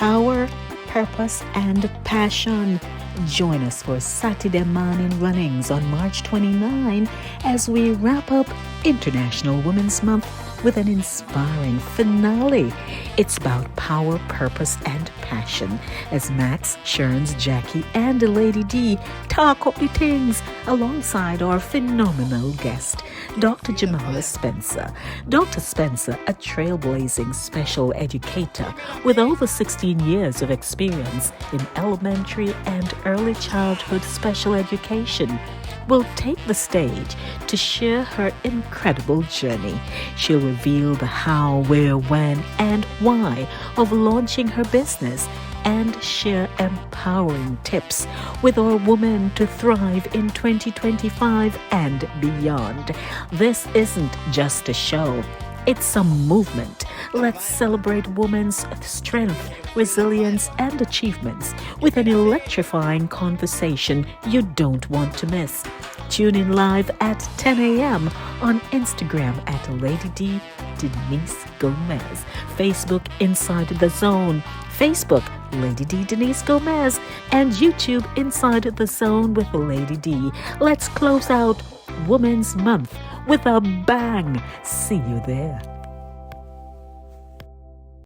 power, purpose, and passion. Join us for Satideh Mawnin Runnings on March 29 as we wrap up International Women's Month with an inspiring finale. It's about power, purpose, and passion as Max, Shern's, Jacqui, and Lady D talk up the tings alongside our phenomenal guest, Dr. Jamala Spencer. Dr. Spencer, a trailblazing special educator with over 16 years of experience in elementary and early childhood special education, will take the stage to share her incredible journey. She'll reveal the how, where, when, and why of launching her business and share empowering tips with our women to thrive in 2025 and beyond. This isn't just a show. It's a movement. Let's celebrate women's strength, resilience, and achievements with an electrifying conversation you don't want to miss. Tune in live at 10 a.m. on Instagram at Lady D Denise Gomez, Facebook Inside the Zone, Facebook Lady D Denise Gomez, and YouTube Inside the Zone with Lady D. Let's close out Women's Month with a bang. See you there.